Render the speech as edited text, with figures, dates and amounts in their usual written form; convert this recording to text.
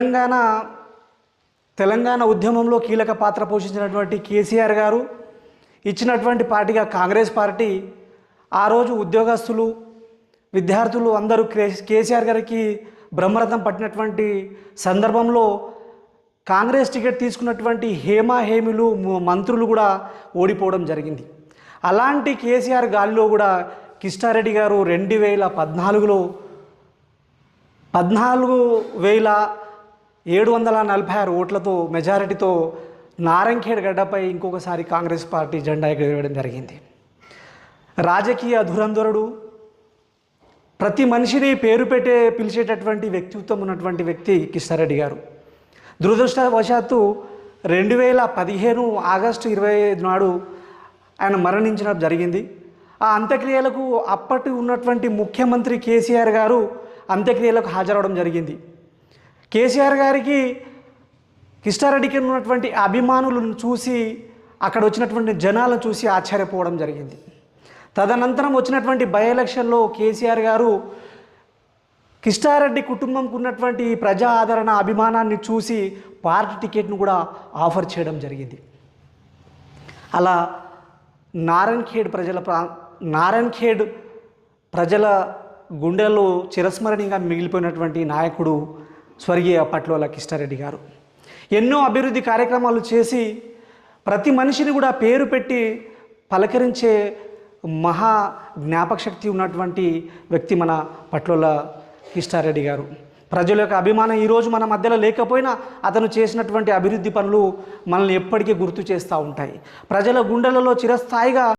తెలంగాణ తెలంగాణ ఉద్యమంలో కీలక పాత్ర పోషించినటువంటి కేసీఆర్ గారు ఇచ్చినటువంటి పార్టీగా కాంగ్రెస్ పార్టీ ఆ రోజు ఉద్యోగస్తులు విద్యార్థులు అందరూ కేసీఆర్ గారికి బ్రహ్మరథం పట్టినటువంటి సందర్భంలో కాంగ్రెస్ టికెట్ తీసుకున్నటువంటి హేమీలు మంత్రులు కూడా ఓడిపోవడం జరిగింది. అలాంటి కేసీఆర్ గాలిలో కూడా కిష్టారెడ్డి గారు 2014లో 14,746 ఓట్లతో మెజారిటీతో నారంఖేడ్ గడ్డపై ఇంకొకసారి కాంగ్రెస్ పార్టీ జెండా ఎగరవేయడం జరిగింది. రాజకీయ ధురంధరుడు, ప్రతి మనిషిని పేరు పెట్టే పిలిచేటటువంటి వ్యక్తిత్వం ఉన్నటువంటి వ్యక్తి కిష్టారెడ్డి గారు. దురదృష్టవశాత్తు 2015 ఆగస్టు 25 నాడు ఆయన మరణించడం జరిగింది. ఆ అంత్యక్రియలకు అప్పటి ఉన్నటువంటి ముఖ్యమంత్రి కేసీఆర్ గారు అంత్యక్రియలకు హాజరవడం జరిగింది. కేసీఆర్ గారికి కిష్టారెడ్డికి ఉన్నటువంటి అభిమానులను చూసి అక్కడ వచ్చినటువంటి జనాలను చూసి ఆశ్చర్యపోవడం జరిగింది. తదనంతరం వచ్చినటువంటి బై ఎలక్షన్లో కేసీఆర్ గారు కిష్టారెడ్డి కుటుంబంకు ఉన్నటువంటి ప్రజా ఆదరణ అభిమానాన్ని చూసి పార్టీ టికెట్ను కూడా ఆఫర్ చేయడం జరిగింది. అలా నారాయణఖేడ్ ప్రజల గుండెల్లో చిరస్మరణీయంగా మిగిలిపోయినటువంటి నాయకుడు స్వర్గీయ పట్లోల కిష్టారెడ్డి గారు. ఎన్నో అభివృద్ధి కార్యక్రమాలు చేసి ప్రతి మనిషిని కూడా పేరు పెట్టి పలకరించే మహా జ్ఞాపకశక్తి ఉన్నటువంటి వ్యక్తి మన పట్లోల కిష్టారెడ్డి గారు. ప్రజల యొక్క అభిమానం ఈరోజు మన మధ్యలో లేకపోయినా అతను చేసినటువంటి అభివృద్ధి పనులు మనల్ని ఎప్పటికీ గుర్తు చేస్తూ ఉంటాయి. ప్రజల గుండెలలో చిరస్థాయిగా